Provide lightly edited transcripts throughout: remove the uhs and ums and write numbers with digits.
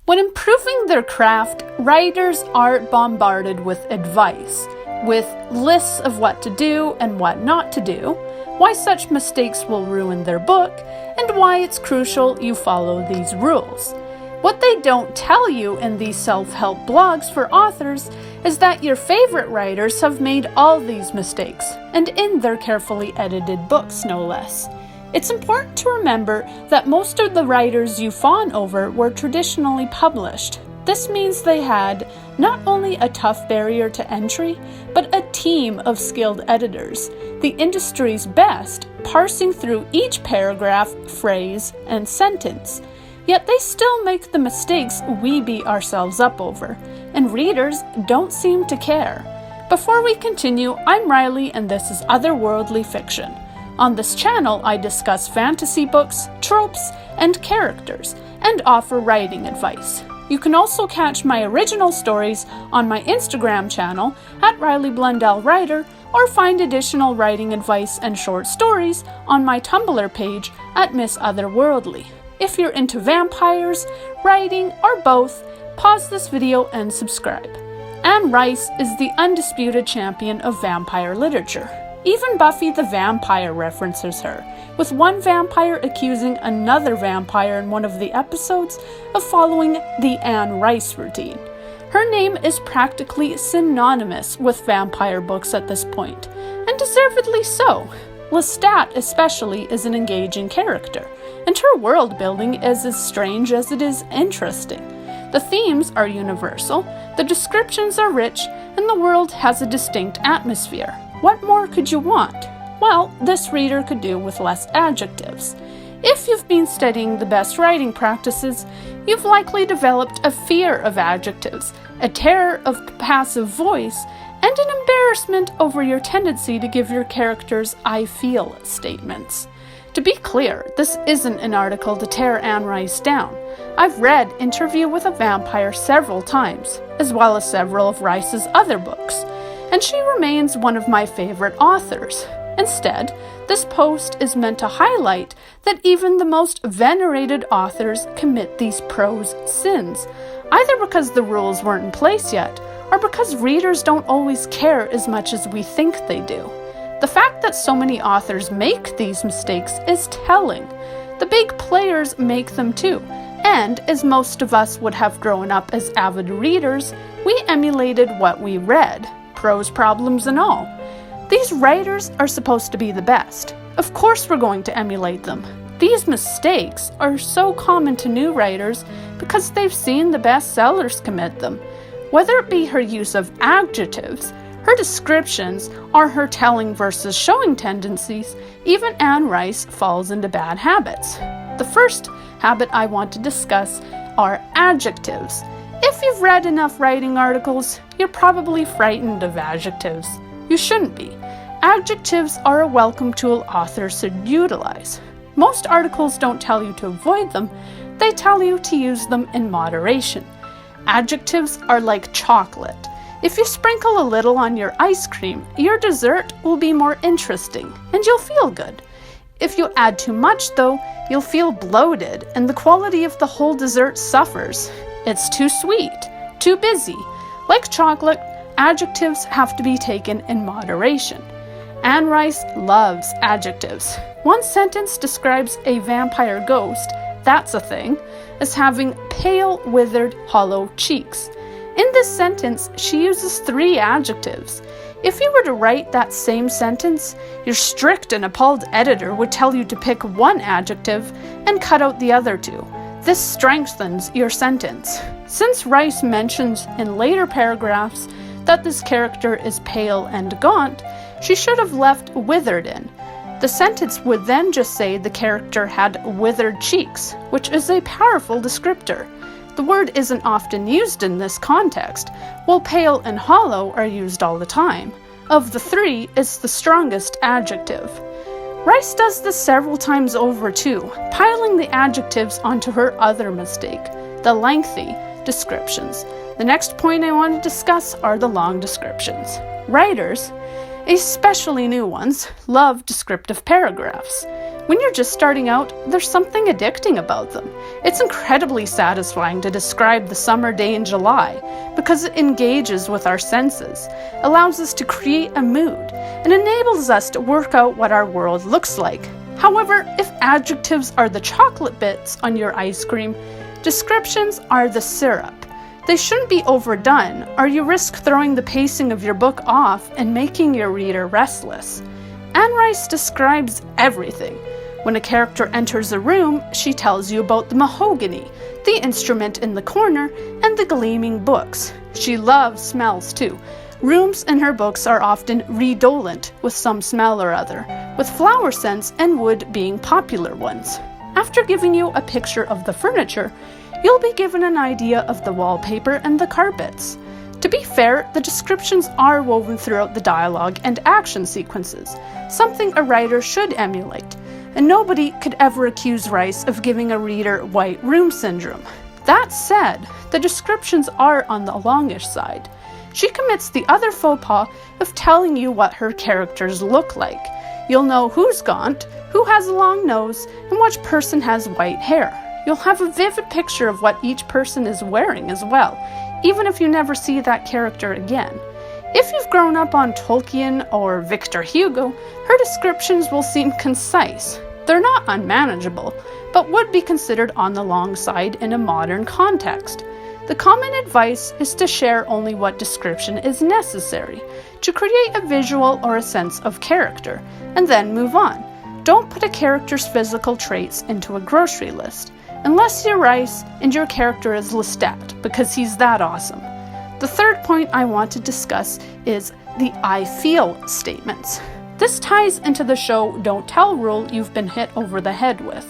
When improving their craft, writers are bombarded with advice, with lists of what to do and what not to do, why such mistakes will ruin their book, and why it's crucial you follow these rules. What they don't tell you in these self-help blogs for authors is that your favorite writers have made all these mistakes, and in their carefully edited books, no less. It's important to remember that most of the writers you fawn over were traditionally published. This means they had not only a tough barrier to entry, but a team of skilled editors, the industry's best, parsing through each paragraph, phrase, and sentence. Yet they still make the mistakes we beat ourselves up over, and readers don't seem to care. Before we continue, I'm Riley and this is Otherworldly Fiction. On this channel, I discuss fantasy books, tropes, and characters, and offer writing advice. You can also catch my original stories on my Instagram channel at Riley Blundell Writer, or find additional writing advice and short stories on my Tumblr page at Miss Otherworldly. If you're into vampires, writing, or both, pause this video and subscribe. Anne Rice is the undisputed champion of vampire literature. Even Buffy the Vampire references her, with one vampire accusing another vampire in one of the episodes of following the Anne Rice routine. Her name is practically synonymous with vampire books at this point, and deservedly so. Lestat especially is an engaging character, and her world building is as strange as it is interesting. The themes are universal, the descriptions are rich, and the world has a distinct atmosphere. What more could you want? Well, this reader could do with less adjectives. If you've been studying the best writing practices, you've likely developed a fear of adjectives, a terror of passive voice, and an embarrassment over your tendency to give your characters "I feel" statements. To be clear, this isn't an article to tear Anne Rice down. I've read Interview with a Vampire several times, as well as several of Rice's other books, and she remains one of my favorite authors. Instead, this post is meant to highlight that even the most venerated authors commit these prose sins, either because the rules weren't in place yet, or because readers don't always care as much as we think they do. The fact that so many authors make these mistakes is telling. The big players make them too, and as most of us would have grown up as avid readers, we emulated what we read, prose problems and all. These writers are supposed to be the best. Of course we're going to emulate them. These mistakes are so common to new writers because they've seen the bestsellers commit them. Whether it be her use of adjectives, her descriptions, or her telling versus showing tendencies, even Anne Rice falls into bad habits. The first habit I want to discuss are adjectives. If you've read enough writing articles, you're probably frightened of adjectives. You shouldn't be. Adjectives are a welcome tool authors should utilize. Most articles don't tell you to avoid them, they tell you to use them in moderation. Adjectives are like chocolate. If you sprinkle a little on your ice cream, your dessert will be more interesting, and you'll feel good. If you add too much, though, you'll feel bloated, and the quality of the whole dessert suffers. It's too sweet, too busy. Like chocolate, adjectives have to be taken in moderation. Anne Rice loves adjectives. One sentence describes a vampire ghost, that's a thing, as having pale, withered, hollow cheeks. In this sentence, she uses 3 adjectives. If you were to write that same sentence, your strict and appalled editor would tell you to pick 1 adjective and cut out the other 2. This strengthens your sentence. Since Rice mentions in later paragraphs that this character is pale and gaunt, she should have left withered in. The sentence would then just say the character had withered cheeks, which is a powerful descriptor. The word isn't often used in this context, while pale and hollow are used all the time. Of the 3, it's the strongest adjective. Rice does this several times over too, piling the adjectives onto her other mistake, the lengthy descriptions. The next point I want to discuss are the long descriptions. Writers, especially new ones, love descriptive paragraphs. When you're just starting out, there's something addicting about them. It's incredibly satisfying to describe the summer day in July because it engages with our senses, allows us to create a mood, and enables us to work out what our world looks like. However, if adjectives are the chocolate bits on your ice cream, descriptions are the syrup. They shouldn't be overdone, or you risk throwing the pacing of your book off and making your reader restless. Anne Rice describes everything. When a character enters a room, she tells you about the mahogany, the instrument in the corner, and the gleaming books. She loves smells too. Rooms in her books are often redolent with some smell or other, with flower scents and wood being popular ones. After giving you a picture of the furniture, you'll be given an idea of the wallpaper and the carpets. To be fair, the descriptions are woven throughout the dialogue and action sequences, something a writer should emulate, and nobody could ever accuse Rice of giving a reader white room syndrome. That said, the descriptions are on the longish side. She commits the other faux pas of telling you what her characters look like. You'll know who's gaunt, who has a long nose, and which person has white hair. You'll have a vivid picture of what each person is wearing as well, even if you never see that character again. If you've grown up on Tolkien or Victor Hugo, her descriptions will seem concise. They're not unmanageable, but would be considered on the long side in a modern context. The common advice is to share only what description is necessary, to create a visual or a sense of character, and then move on. Don't put a character's physical traits into a grocery list, unless you're Rice and your character is Lestat, because he's that awesome. The third point I want to discuss is the I feel statements. This ties into the show don't tell rule you've been hit over the head with.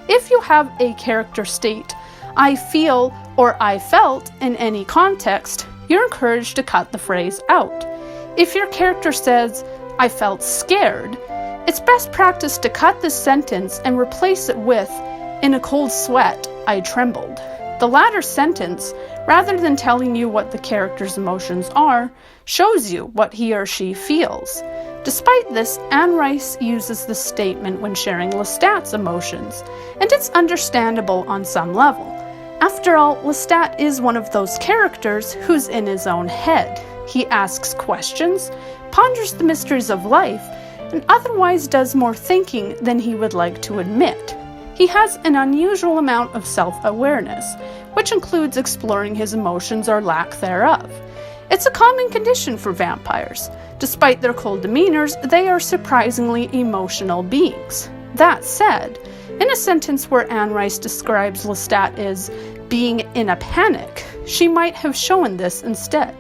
If you have a character state, I feel or I felt in any context, you're encouraged to cut the phrase out. If your character says, I felt scared, it's best practice to cut this sentence and replace it with, in a cold sweat, I trembled. The latter sentence, rather than telling you what the character's emotions are, shows you what he or she feels. Despite this, Anne Rice uses this statement when sharing Lestat's emotions, and it's understandable on some level. After all, Lestat is one of those characters who's in his own head. He asks questions, ponders the mysteries of life, and otherwise does more thinking than he would like to admit. He has an unusual amount of self-awareness, which includes exploring his emotions or lack thereof. It's a common condition for vampires. Despite their cold demeanors, they are surprisingly emotional beings. That said, in a sentence where Anne Rice describes Lestat as being in a panic, she might have shown this instead.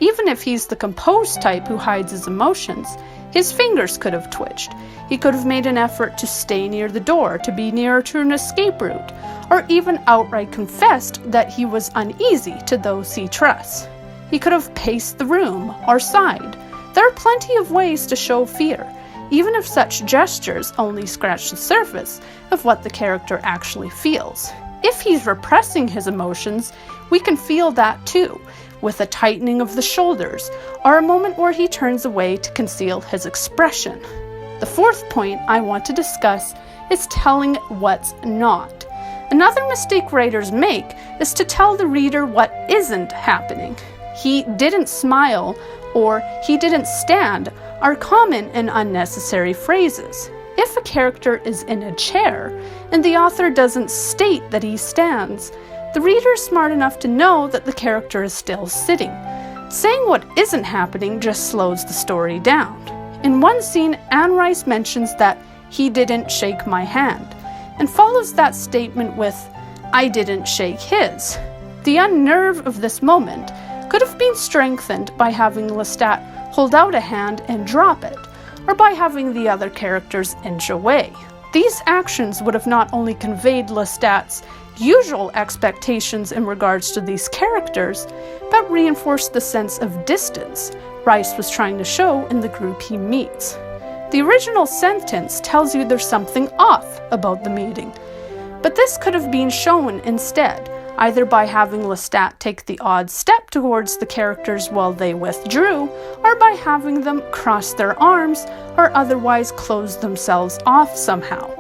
Even if he's the composed type who hides his emotions, his fingers could have twitched. He could have made an effort to stay near the door, to be nearer to an escape route, or even outright confessed that he was uneasy to those he trusts. He could have paced the room or sighed. There are plenty of ways to show fear, even if such gestures only scratch the surface of what the character actually feels. If he's repressing his emotions, we can feel that too, with a tightening of the shoulders, or a moment where he turns away to conceal his expression. The fourth point I want to discuss is telling what's not. Another mistake writers make is to tell the reader what isn't happening. He didn't smile or he didn't stand are common and unnecessary phrases. If a character is in a chair and the author doesn't state that he stands, the reader is smart enough to know that the character is still sitting. Saying what isn't happening just slows the story down. In one scene, Anne Rice mentions that he didn't shake my hand, and follows that statement with, I didn't shake his. The unnerve of this moment could have been strengthened by having Lestat hold out a hand and drop it, or by having the other characters inch away. These actions would have not only conveyed Lestat's usual expectations in regards to these characters, but reinforced the sense of distance Rice was trying to show in the group he meets. The original sentence tells you there's something off about the meeting, but this could have been shown instead, either by having Lestat take the odd step towards the characters while they withdrew, or by having them cross their arms or otherwise close themselves off somehow.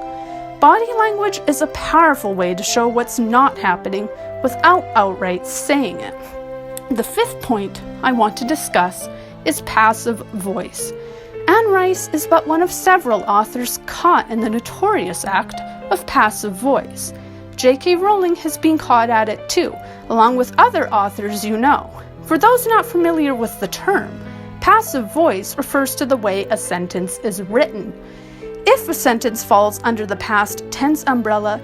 Body language is a powerful way to show what's not happening without outright saying it. The fifth point I want to discuss is passive voice. Anne Rice is but one of several authors caught in the notorious act of passive voice. J.K. Rowling has been caught at it too, along with other authors you know. For those not familiar with the term, passive voice refers to the way a sentence is written. If a sentence falls under the past tense umbrella,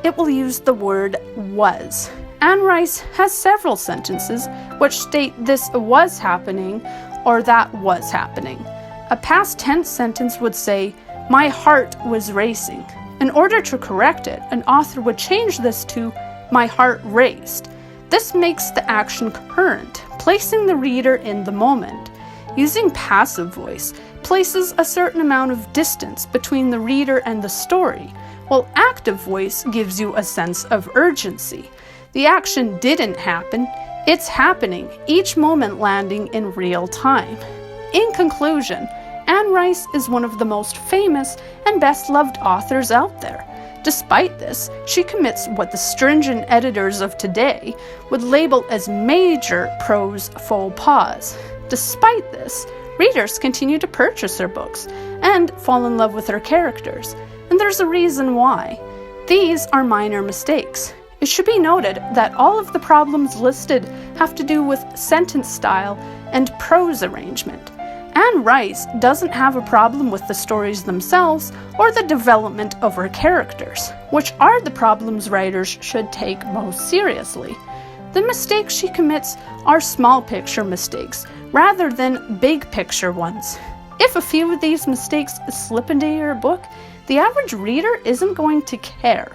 it will use the word was. Anne Rice has several sentences which state this was happening or that was happening. A past tense sentence would say, "My heart was racing." In order to correct it, an author would change this to, "My heart raced." This makes the action current, placing the reader in the moment. Using passive voice places a certain amount of distance between the reader and the story, while active voice gives you a sense of urgency. The action didn't happen, it's happening, each moment landing in real time. In conclusion, Anne Rice is one of the most famous and best-loved authors out there. Despite this, she commits what the stringent editors of today would label as major prose faux pas. Despite this, readers continue to purchase her books and fall in love with her characters, and there's a reason why. These are minor mistakes. It should be noted that all of the problems listed have to do with sentence style and prose arrangement. Anne Rice doesn't have a problem with the stories themselves or the development of her characters, which are the problems writers should take most seriously. The mistakes she commits are small picture mistakes rather than big picture ones. If a few of these mistakes slip into your book, the average reader isn't going to care.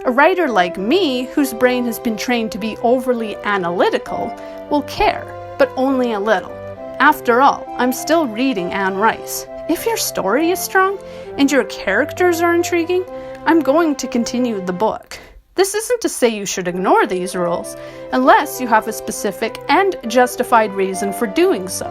A writer like me, whose brain has been trained to be overly analytical, will care, but only a little. After all, I'm still reading Anne Rice. If your story is strong and your characters are intriguing, I'm going to continue the book. This isn't to say you should ignore these rules, unless you have a specific and justified reason for doing so.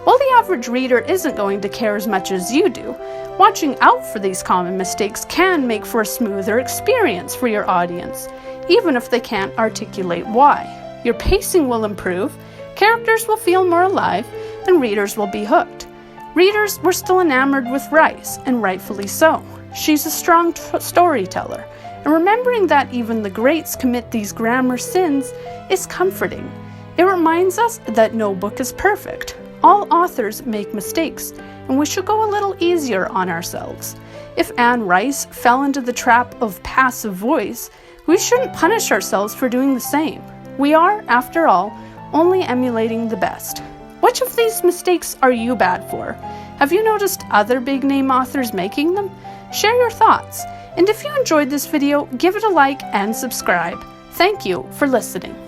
While the average reader isn't going to care as much as you do, watching out for these common mistakes can make for a smoother experience for your audience, even if they can't articulate why. Your pacing will improve, characters will feel more alive, and readers will be hooked. Readers were still enamored with Rice, and rightfully so. She's a strong storyteller, and remembering that even the greats commit these grammar sins is comforting. It reminds us that no book is perfect. All authors make mistakes, and we should go a little easier on ourselves. If Anne Rice fell into the trap of passive voice, we shouldn't punish ourselves for doing the same. We are, after all, only emulating the best. Which of these mistakes are you bad for? Have you noticed other big-name authors making them? Share your thoughts, and if you enjoyed this video, give it a like and subscribe. Thank you for listening.